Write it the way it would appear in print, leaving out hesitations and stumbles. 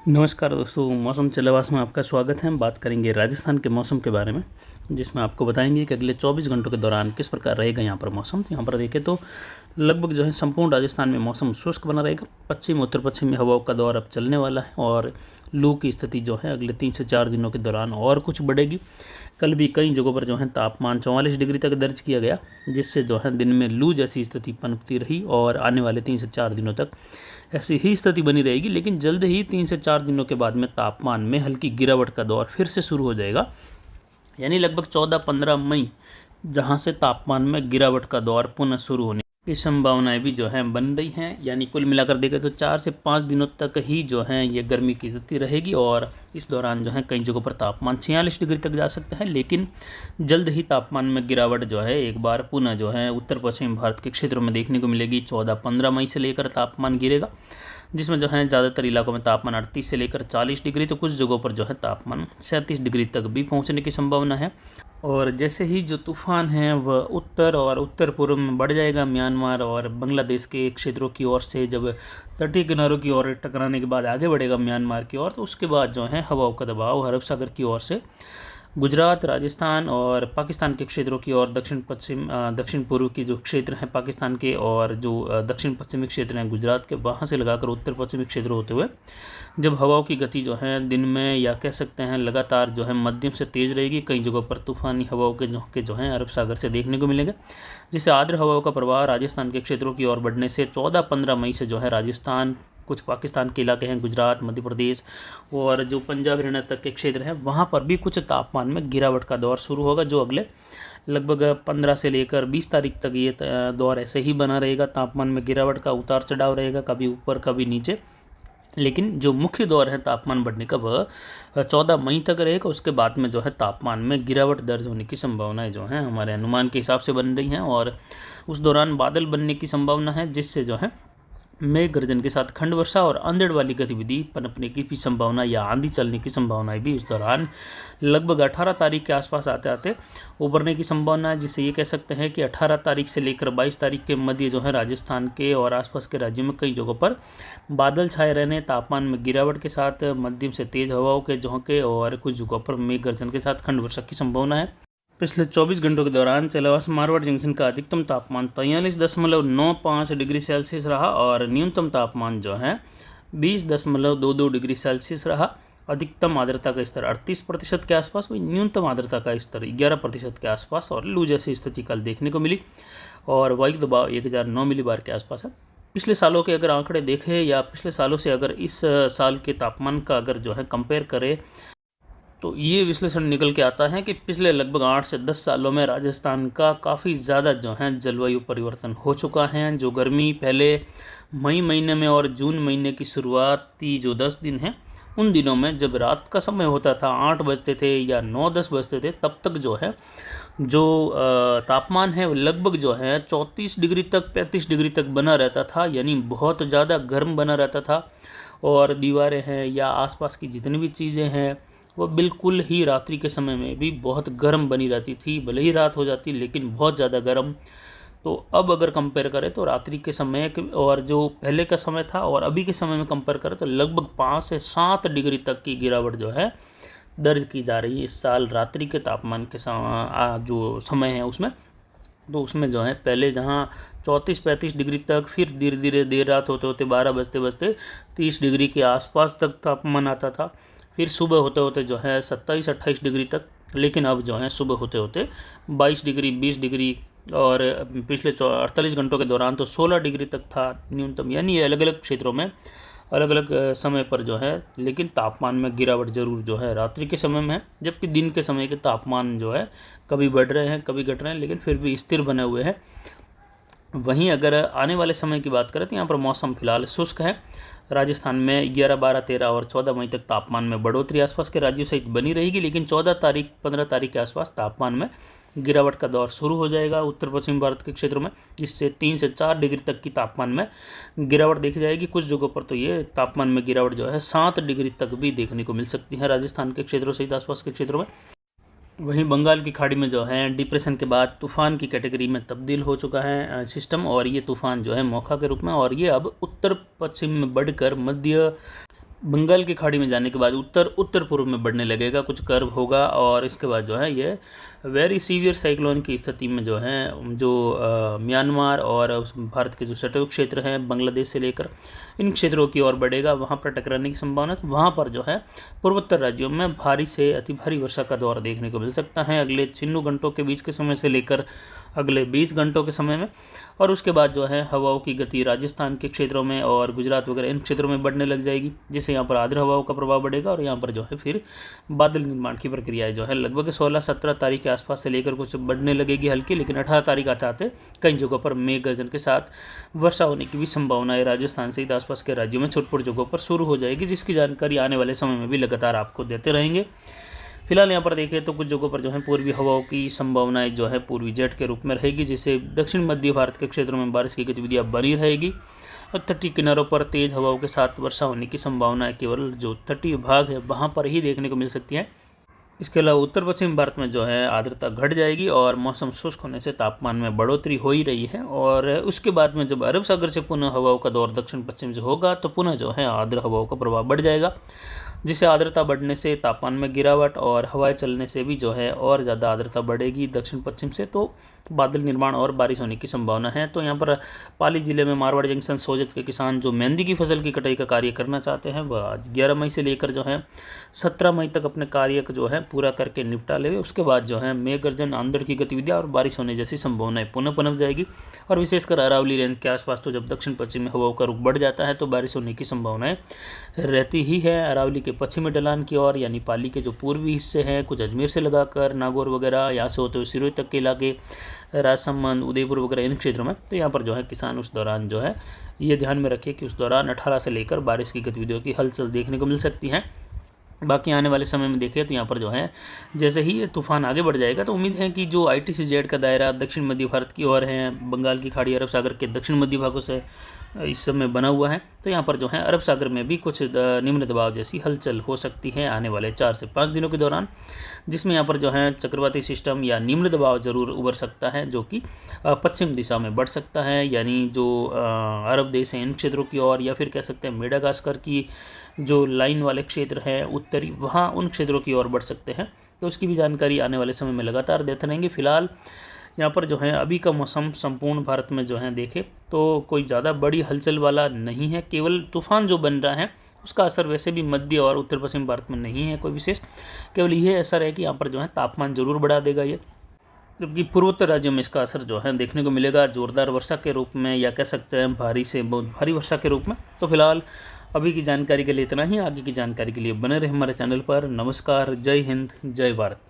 नमस्कार दोस्तों, मौसम चलेवास में आपका स्वागत है। हम बात करेंगे राजस्थान के मौसम के बारे में, जिसमें आपको बताएंगे कि अगले 24 घंटों के दौरान किस प्रकार रहेगा यहाँ पर मौसम। तो यहाँ पर देखें तो लगभग जो है संपूर्ण राजस्थान में मौसम शुष्क बना रहेगा। पश्चिम उत्तर पश्चिम में हवाओं का दौर अब चलने वाला है और लू की स्थिति जो है अगले 3 से 4 दिनों के दौरान और कुछ बढ़ेगी। कल भी कई जगहों पर जो है तापमान 44 डिग्री तक दर्ज किया गया, जिससे जो है दिन में लू जैसी स्थिति पनपती रही और आने वाले 3 से 4 दिनों तक ऐसी ही स्थिति बनी रहेगी। लेकिन जल्द ही 3 से 4 दिनों के बाद में तापमान में हल्की गिरावट का दौर फिर से शुरू हो जाएगा, यानी लगभग 14-15 मई जहां से तापमान में गिरावट का दौर पुनः शुरू होने की संभावनाएं भी जो है बन रही हैं। यानी कुल मिलाकर देखें तो 4 से 5 दिनों तक ही जो है ये गर्मी की स्थिति रहेगी और इस दौरान जो है कई जगहों पर तापमान 46 डिग्री तक जा सकता है। लेकिन जल्द ही तापमान में गिरावट जो है एक बार पुनः जो है उत्तर पश्चिम भारत के क्षेत्रों में देखने को मिलेगी। 14-15 मई से लेकर तापमान गिरेगा, जिसमें जो है ज़्यादातर इलाकों में तापमान 38 से लेकर 40 डिग्री, तो कुछ जगहों पर जो है तापमान 37 डिग्री तक भी पहुंचने की संभावना है। और जैसे ही जो तूफान है वह उत्तर और उत्तर पूर्व में बढ़ जाएगा, म्यांमार और बांग्लादेश के क्षेत्रों की ओर से जब तटीय किनारों की ओर टकराने के बाद आगे बढ़ेगा म्यांमार की ओर, तो उसके बाद जो है हवाओं का दबाव अरब सागर की ओर से गुजरात, राजस्थान और पाकिस्तान के क्षेत्रों की ओर दक्षिण पूर्व की जो क्षेत्र हैं पाकिस्तान के और जो दक्षिण पश्चिमी क्षेत्र हैं गुजरात के, वहाँ से लगाकर उत्तर पश्चिमी क्षेत्र होते हुए जब हवाओं की गति जो है दिन में या कह सकते हैं लगातार जो है मध्यम से तेज़ रहेगी, कई जगहों पर तूफानी हवाओं के झोंके जो हैं अरब सागर से देखने को मिलेंगे, जिससे आर्द्र हवाओं का प्रभाव राजस्थान के क्षेत्रों की ओर बढ़ने से 14-15 मई से जो है राजस्थान, कुछ पाकिस्तान के इलाके हैं, गुजरात, मध्य प्रदेश और जो पंजाब हरियाणा तक के क्षेत्र हैं, वहाँ पर भी कुछ तापमान में गिरावट का दौर शुरू होगा, जो अगले लगभग 15 से लेकर 20 तारीख तक ये दौर ऐसे ही बना रहेगा। तापमान में गिरावट का उतार चढ़ाव रहेगा, कभी ऊपर कभी नीचे। लेकिन जो मुख्य दौर है तापमान बढ़ने का वह 14 मई तक रहेगा। उसके बाद में जो है तापमान में गिरावट दर्ज होने की संभावनाएं जो हैं हमारे अनुमान के हिसाब से बन रही हैं और उस दौरान बादल बनने की संभावना है, जिससे जो है मेघ गर्जन के साथ खंड वर्षा और अंधड़ वाली गतिविधि पनपने की भी संभावना या आंधी चलने की संभावनाएं भी उस दौरान लगभग 18 तारीख के आसपास आते आते उभरने की संभावना है, जिससे ये कह सकते हैं कि 18 तारीख से लेकर 22 तारीख के मध्य जो है राजस्थान के और आसपास के राज्यों में कई जगहों पर बादल छाए रहने, तापमान में गिरावट के साथ मध्यम से तेज हवाओं के झोंके और कुछ जगहों पर मेघ गर्जन के साथ खंड वर्षा की संभावना है। पिछले 24 घंटों के दौरान चलवास मारवाड़ जंक्शन का अधिकतम तापमान 43.95 डिग्री सेल्सियस रहा और न्यूनतम तापमान जो है 20.22 डिग्री सेल्सियस रहा। अधिकतम आर्द्रता का स्तर 38% के आसपास, वही न्यूनतम आर्द्रता का स्तर 11% के आसपास और लू जैसी स्थिति कल देखने को मिली और वायु दबाव 1009 मिलीबार के आसपास है। पिछले सालों के अगर आंकड़े देखें या पिछले सालों से अगर इस साल के तापमान का अगर जो है कंपेयर करें, तो ये विश्लेषण निकल के आता है कि पिछले लगभग 8 से 10 सालों में राजस्थान का काफ़ी ज़्यादा जो है जलवायु परिवर्तन हो चुका है। जो गर्मी पहले मई महीने में और जून महीने की शुरुआती जो 10 दिन हैं, उन दिनों में जब रात का समय होता था 8 बजते थे या 9-10 बजते थे, तब तक जो है जो तापमान है वो लगभग जो है 34 डिग्री तक 35 डिग्री तक बना रहता था, यानी बहुत ज़्यादा गर्म बना रहता था। और दीवारें हैं या आसपास की जितनी भी चीज़ें हैं वो बिल्कुल ही रात्रि के समय में भी बहुत गर्म बनी रहती थी, भले ही रात हो जाती लेकिन बहुत ज़्यादा गर्म। तो अब अगर कंपेयर करें तो रात्रि के समय और जो पहले का समय था और अभी के समय में कंपेयर करें तो लगभग 5 से 7 डिग्री तक की गिरावट जो है दर्ज की जा रही है इस साल रात्रि के तापमान के जो समय है उसमें। तो उसमें जो है पहले जहाँ 34-35 डिग्री तक, फिर धीरे धीरे देर रात होते होते 12 बजते बजते 30 डिग्री के आसपास तक तापमान आता था, फिर सुबह होते होते जो है 27-28 डिग्री तक, लेकिन अब जो है सुबह होते होते 22 डिग्री 20 डिग्री और पिछले 48 घंटों के दौरान तो 16 डिग्री तक था न्यूनतम। यानी अलग अलग क्षेत्रों में अलग अलग समय पर जो है, लेकिन तापमान में गिरावट जरूर जो है रात्रि के समय में है, जबकि दिन के समय के तापमान जो है कभी बढ़ रहे हैं कभी घट रहे हैं, लेकिन फिर भी स्थिर बने हुए हैं। वहीं अगर आने वाले समय की बात करें तो यहाँ पर मौसम फिलहाल शुष्क है। राजस्थान में 11, 12, 13 और 14 मई तक तापमान में बढ़ोतरी आसपास के राज्यों सहित बनी रहेगी, लेकिन 14 तारीख 15 तारीख के आसपास तापमान में गिरावट का दौर शुरू हो जाएगा उत्तर पश्चिम भारत के क्षेत्रों में, जिससे 3 से 4 डिग्री तक की तापमान में गिरावट देखी जाएगी। कुछ जगहों पर तो ये तापमान में गिरावट जो है 7 डिग्री तक भी देखने को मिल सकती है राजस्थान के क्षेत्रों सहित आसपास के क्षेत्रों में। वहीं बंगाल की खाड़ी में जो है डिप्रेशन के बाद तूफ़ान की कैटेगरी में तब्दील हो चुका है सिस्टम, और ये तूफ़ान जो है मोखा के रूप में, और ये अब उत्तर पश्चिम में बढ़कर बंगाल की खाड़ी में जाने के बाद उत्तर पूर्व में बढ़ने लगेगा, कुछ कर्व होगा और इसके बाद जो है ये वेरी सीवियर साइक्लोन की स्थिति में जो है म्यांमार और भारत के जो सटोक क्षेत्र हैं बांग्लादेश से लेकर इन क्षेत्रों की ओर बढ़ेगा, वहाँ पर टकराने की संभावना। तो वहाँ पर जो है पूर्वोत्तर राज्यों में भारी से अति भारी वर्षा का दौर देखने को मिल सकता है अगले 96 घंटों के बीच के समय से लेकर अगले 20 घंटों के समय में। और उसके बाद जो है हवाओं की गति राजस्थान के क्षेत्रों में और गुजरात वगैरह इन क्षेत्रों में बढ़ने लग जाएगी, जिससे यहाँ पर आर्द्र हवाओं का प्रभाव बढ़ेगा और यहाँ पर जो है फिर बादल निर्माण की प्रक्रिया जो है लगभग 16-17 तारीख के आसपास से लेकर कुछ बढ़ने लगेगी हल्की, लेकिन 18 तारीख आते आते कई जगहों पर मेघ गर्जन के साथ वर्षा होने की भी संभावना है। राजस्थान सहित आसपास के राज्यों में छोटी छोटी जगहों पर शुरू हो जाएगी, जिसकी जानकारी आने वाले समय में भी लगातार आपको देते रहेंगे। फिलहाल यहाँ पर देखें तो कुछ जगहों पर जो है पूर्वी हवाओं की संभावनाएं जो है पूर्वी जेट के रूप में रहेगी, जिससे दक्षिण मध्य भारत के क्षेत्रों में बारिश की गतिविधियां बनी रहेगी और तटीय किनारों पर तेज हवाओं के साथ वर्षा होने की संभावना केवल जो तटीय भाग है वहाँ पर ही देखने को मिल सकती है। इसके अलावा उत्तर पश्चिम भारत में जो है आर्द्रता घट जाएगी और मौसम शुष्क होने से तापमान में बढ़ोतरी हो ही रही है। और उसके बाद में जब अरब सागर से पुनः हवाओं का दौर दक्षिण पश्चिम से होगा तो पुनः जो है आर्द्र हवाओं का प्रभाव बढ़ जाएगा, जिससे आर्द्रता बढ़ने से तापमान में गिरावट और हवाएं चलने से भी जो है और ज़्यादा आर्द्रता बढ़ेगी दक्षिण पश्चिम से, तो बादल निर्माण और बारिश होने की संभावना है। तो यहाँ पर पाली जिले में मारवाड़ जंक्शन सोजत के किसान जो मेहंदी की फसल की कटाई का कार्य करना चाहते हैं वह आज 11 मई से लेकर जो है 17 मई तक अपने कार्य को जो है पूरा करके निपटा लेंगे। उसके बाद जो है मेघ गर्जन आंधड़ की गतिविधियाँ और बारिश होने जैसी संभावनाएं पुनः पनप जाएगी और विशेषकर अरावली रेंज के आसपास तो जब दक्षिण पश्चिमी हवाओं का रुख बढ़ जाता है तो बारिश होने की संभावनाएं रहती ही है। अरावली के पश्चिमी ढलान की ओर यानी पाली के जो पूर्वी हिस्से हैं कुछ अजमेर से लगाकर नागौर वगैरह यहाँ से होते हुए सिरोही तक के इलाके राजसमंद उदयपुर वगैरह इन क्षेत्रों में, तो यहाँ पर जो है किसान उस दौरान जो है ये ध्यान में रखें कि उस दौरान 18 से लेकर बारिश की गतिविधियों की हलचल देखने को मिल सकती है। बाकी आने वाले समय में देखें तो यहाँ पर जो है जैसे ही ये तूफान आगे बढ़ जाएगा तो उम्मीद है कि जो ITCZ का दायरा दक्षिण मध्य भारत की ओर है, बंगाल की खाड़ी अरब सागर के दक्षिण मध्य भागों से इस समय बना हुआ है, तो यहाँ पर जो है अरब सागर में भी कुछ निम्न दबाव जैसी हलचल हो सकती है आने वाले 4 से 5 दिनों के दौरान, जिसमें यहाँ पर जो है चक्रवाती सिस्टम या निम्न दबाव जरूर उभर सकता है जो कि पश्चिम दिशा में बढ़ सकता है, यानी जो अरब देश हैं इन क्षेत्रों की ओर या फिर कह सकते हैं मेडागास्कर की जो लाइन वाले क्षेत्र हैं उत्तरी वहाँ उन क्षेत्रों की ओर बढ़ सकते हैं। तो उसकी भी जानकारी आने वाले समय में लगातार देते रहेंगे। फिलहाल यहाँ पर जो है अभी का मौसम संपूर्ण भारत में जो है देखें तो कोई ज़्यादा बड़ी हलचल वाला नहीं है, केवल तूफान जो बन रहा है उसका असर वैसे भी मध्य और उत्तर पश्चिम भारत में नहीं है कोई विशेष, केवल ये असर है कि यहाँ पर जो है तापमान जरूर बढ़ा देगा ये, जबकि पूर्वोत्तर राज्यों में इसका असर जो है देखने को मिलेगा जोरदार वर्षा के रूप में या कह सकते हैं भारी से बहुत भारी वर्षा के रूप में। तो फिलहाल अभी की जानकारी के लिए इतना ही, आगे की जानकारी के लिए बने रहे हमारे चैनल पर। नमस्कार, जय हिंद, जय भारत।